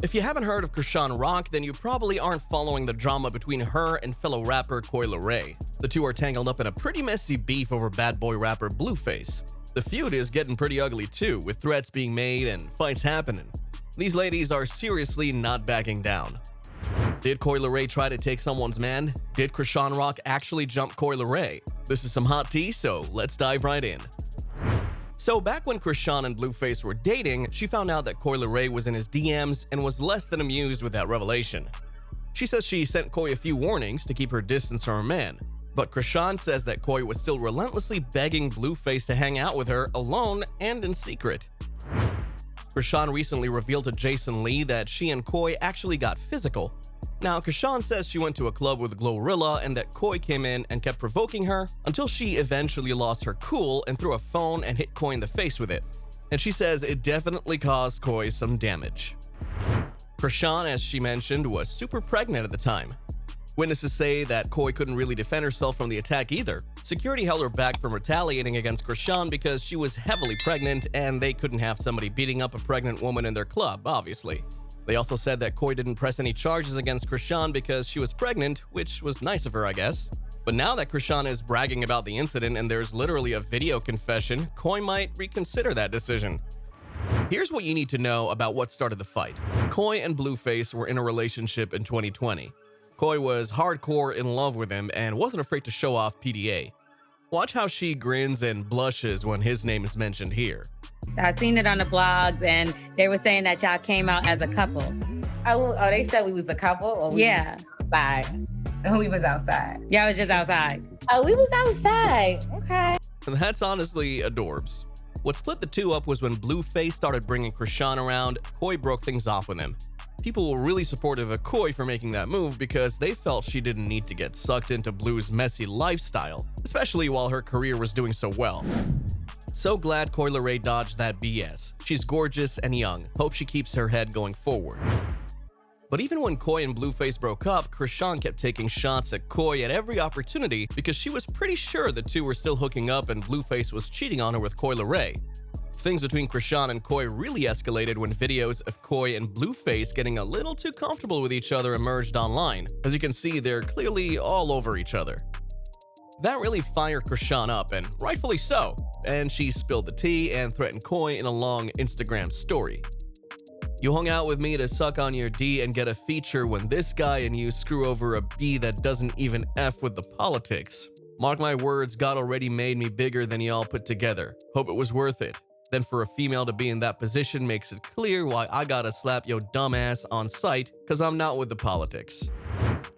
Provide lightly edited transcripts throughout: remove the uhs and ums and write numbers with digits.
If you haven't heard of Chrisean Rock, then you probably aren't following the drama between her and fellow rapper Coi Leray. The two are tangled up in a pretty messy beef over bad boy rapper Blueface. The feud is getting pretty ugly too, with threats being made and fights happening. These ladies are seriously not backing down. Did Coi Leray try to take someone's man? Did Chrisean Rock actually jump Coi Leray? This is some hot tea, so let's dive right in. So back when Chrisean and Blueface were dating, she found out that Coi Leray was in his DMs and was less than amused with that revelation. She says she sent Coi a few warnings to keep her distance from her man, but Chrisean says that Coi was still relentlessly begging Blueface to hang out with her alone and in secret. Chrisean recently revealed to Jason Lee that she and Coi actually got physical. Now, Chrisean says she went to a club with Glorilla and that Coi came in and kept provoking her until she eventually lost her cool and threw a phone and hit Coi in the face with it. And she says it definitely caused Coi some damage. Chrisean, as she mentioned, was super pregnant at the time. Witnesses say that Coi couldn't really defend herself from the attack either. Security held her back from retaliating against Chrisean because she was heavily pregnant and they couldn't have somebody beating up a pregnant woman in their club, obviously. They also said that Coi didn't press any charges against Chrisean because she was pregnant, which was nice of her, I guess. But now that Chrisean is bragging about the incident and there's literally a video confession, Coi might reconsider that decision. Here's what you need to know about what started the fight. Coi and Blueface were in a relationship in 2020. Coi was hardcore in love with him and wasn't afraid to show off PDA. Watch how she grins and blushes when his name is mentioned here. I seen it on the blogs and they were saying that y'all came out as a couple. Oh, they said we was a couple? Or Yeah. outside? We was outside. Y'all was just outside. Oh, we was outside. Okay. And that's honestly adorbs. What split the two up was when Blueface started bringing Chrisean around, Coi broke things off with him. People were really supportive of Coi for making that move because they felt she didn't need to get sucked into Blue's messy lifestyle, especially while her career was doing so well. So glad Coi Leray dodged that BS. She's gorgeous and young. Hope she keeps her head going forward. But even when Coi and Blueface broke up, Chrisean kept taking shots at Coi at every opportunity because she was pretty sure the two were still hooking up and Blueface was cheating on her with Coi Leray. Things between Chrisean and Coi really escalated when videos of Coi and Blueface getting a little too comfortable with each other emerged online. As you can see, they're clearly all over each other. That really fired Chrisean up, and rightfully so, and she spilled the tea and threatened Coi in a long Instagram story. You hung out with me to suck on your D and get a feature when this guy and you screw over a B that doesn't even F with the politics. Mark my words, God already made me bigger than y'all put together. Hope it was worth it. Then for a female to be in that position makes it clear why I gotta slap yo dumbass on sight, cause I'm not with the politics.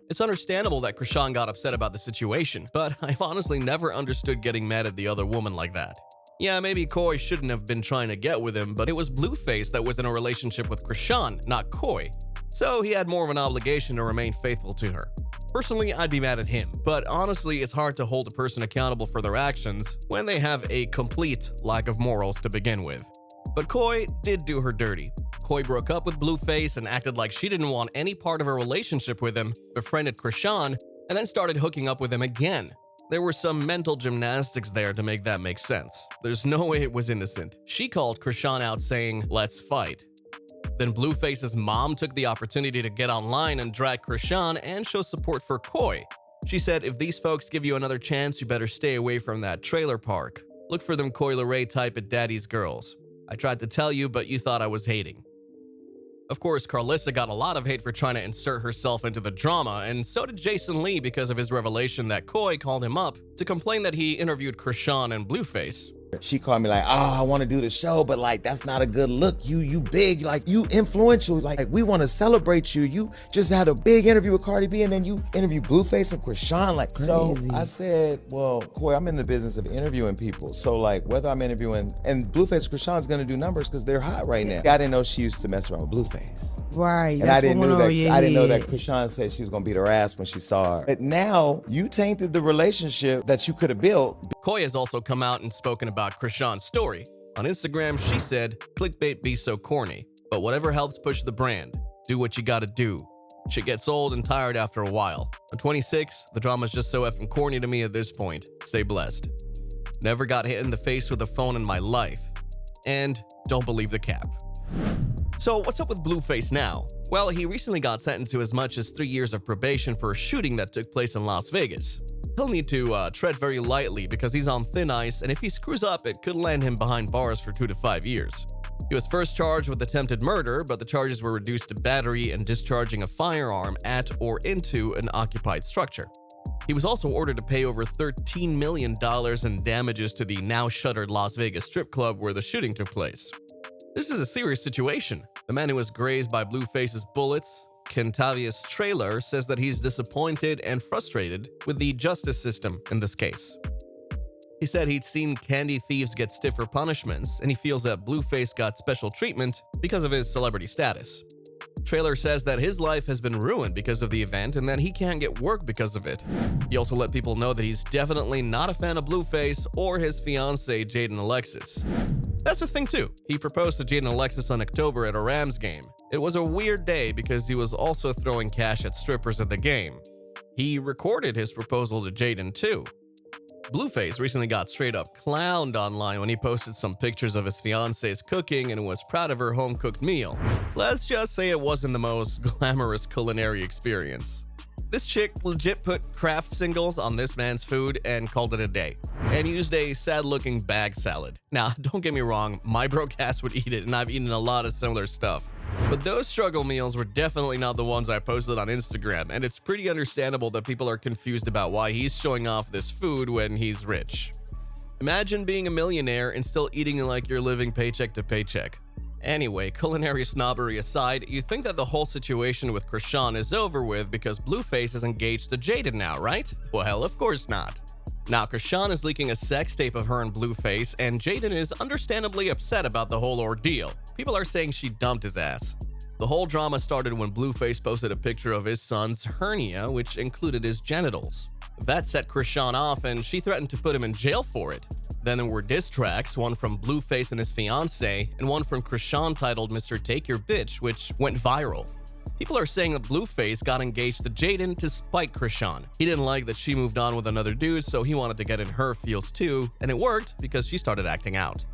It's understandable that Chrisean got upset about the situation, but I've honestly never understood getting mad at the other woman like that. Yeah, maybe Coi shouldn't have been trying to get with him, but it was Blueface that was in a relationship with Chrisean, not Coi. So he had more of an obligation to remain faithful to her. Personally, I'd be mad at him, but honestly, it's hard to hold a person accountable for their actions when they have a complete lack of morals to begin with. But Coi did do her dirty. Coi broke up with Blueface and acted like she didn't want any part of her relationship with him, befriended Chrisean, and then started hooking up with him again. There were some mental gymnastics there to make that make sense. There's no way it was innocent. She called Chrisean out saying, "Let's fight." Then Blueface's mom took the opportunity to get online and drag Chrisean and show support for Coi. She said, "If these folks give you another chance, you better stay away from that trailer park. Look for them Coi Leray type at daddy's girls. I tried to tell you, but you thought I was hating." Of course, Carlissa got a lot of hate for trying to insert herself into the drama, and so did Jason Lee because of his revelation that Coi called him up to complain that he interviewed Chrisean and Blueface. She called me like, "Oh, I want to do the show, but like, that's not a good look. You big, like you influential. Like we want to celebrate you. You just had a big interview with Cardi B and then you interview Blueface and Chrisean. Like, Crazy. So I said, well, Coi, I'm in the business of interviewing people. So like whether I'm interviewing, and Blueface Chrisean's gonna do numbers because they're hot right now. I didn't know she used to mess around with Blueface. Right. And That's I didn't what know went that. over your I didn't know head. that Chrisean said she was gonna beat her ass when she saw her. But now you tainted the relationship that you could have built. Coi has also come out and spoken about Chrisean's story. On Instagram, she said, "Clickbait be so corny, but whatever helps push the brand. Do what you gotta do. Shit gets old and tired after a while. I'm 26, the drama's just so effing corny to me at this point. Stay blessed. Never got hit in the face with a phone in my life. And don't believe the cap." So what's up with Blueface now? Well, he recently got sentenced to as much as 3 years of probation for a shooting that took place in Las Vegas. He'll need to tread very lightly because he's on thin ice, and if he screws up, it could land him behind bars for 2 to 5 years. He was first charged with attempted murder, but the charges were reduced to battery and discharging a firearm at or into an occupied structure. He was also ordered to pay over $13 million in damages to the now-shuttered Las Vegas strip club where the shooting took place. This is a serious situation. The man who was grazed by Blueface's bullets, Kentavious Trailer, says that he's disappointed and frustrated with the justice system in this case. He said he'd seen candy thieves get stiffer punishments, and he feels that Blueface got special treatment because of his celebrity status. Trailer says that his life has been ruined because of the event and that he can't get work because of it. He also let people know that he's definitely not a fan of Blueface or his fiancée Jaden Alexis. That's the thing too, he proposed to Jaden Alexis in October at a Rams game. It was a weird day because he was also throwing cash at strippers at the game. He recorded his proposal to Jaden too. Blueface recently got straight up clowned online when he posted some pictures of his fiance's cooking and was proud of her home-cooked meal. Let's just say it wasn't the most glamorous culinary experience. This chick legit put Kraft singles on this man's food and called it a day, and used a sad-looking bag salad. Now, don't get me wrong, my broke ass would eat it, and I've eaten a lot of similar stuff. But those struggle meals were definitely not the ones I posted on Instagram, and it's pretty understandable that people are confused about why he's showing off this food when he's rich. Imagine being a millionaire and still eating like you're living paycheck to paycheck. Anyway, culinary snobbery aside, you think that the whole situation with Chrisean is over with because Blueface is engaged to Jaden now, right? Well, of course not. Now, Chrisean is leaking a sex tape of her and Blueface, and Jaden is understandably upset about the whole ordeal. People are saying she dumped his ass. The whole drama started when Blueface posted a picture of his son's hernia, which included his genitals. That set Chrisean off, and she threatened to put him in jail for it. Then there were diss tracks, one from Blueface and his fiancée, and one from Chrisean titled Mr. Take Your Bitch, which went viral. People are saying that Blueface got engaged to Jaden to spite Chrisean. He didn't like that she moved on with another dude, so he wanted to get in her feels too, and it worked because she started acting out.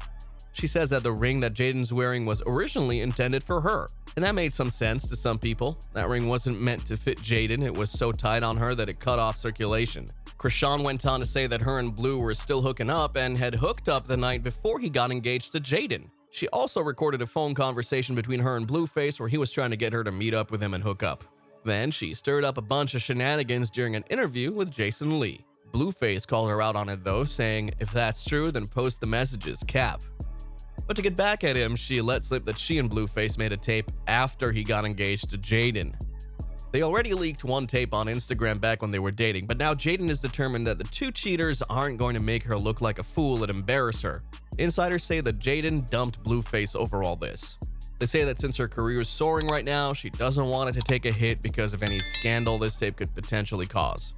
She says that the ring that Jaden's wearing was originally intended for her, and that made some sense to some people. That ring wasn't meant to fit Jaden, it was so tight on her that it cut off circulation. Chrisean went on to say that her and Blue were still hooking up and had hooked up the night before he got engaged to Jaden. She also recorded a phone conversation between her and Blueface where he was trying to get her to meet up with him and hook up. Then she stirred up a bunch of shenanigans during an interview with Jason Lee. Blueface called her out on it though, saying, "If that's true, then post the messages, cap." But to get back at him, she let slip that she and Blueface made a tape after he got engaged to Jaden. They already leaked one tape on Instagram back when they were dating, but now Jaden is determined that the two cheaters aren't going to make her look like a fool and embarrass her. Insiders say that Jaden dumped Blueface over all this. They say that since her career is soaring right now, she doesn't want it to take a hit because of any scandal this tape could potentially cause.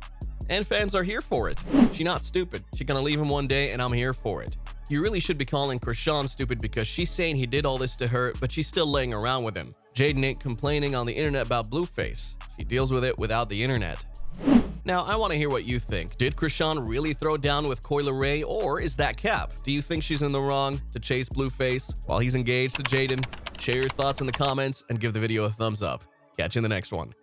And fans are here for it. She's not stupid. She's gonna leave him one day and I'm here for it. You really should be calling Chrisean stupid because she's saying he did all this to her, but she's still laying around with him. Jaden ain't complaining on the internet about Blueface. She deals with it without the internet. Now, I want to hear what you think. Did Chrisean really throw down with Coi Leray, or is that cap? Do you think she's in the wrong to chase Blueface while he's engaged to Jaden? Share your thoughts in the comments and give the video a thumbs up. Catch you in the next one.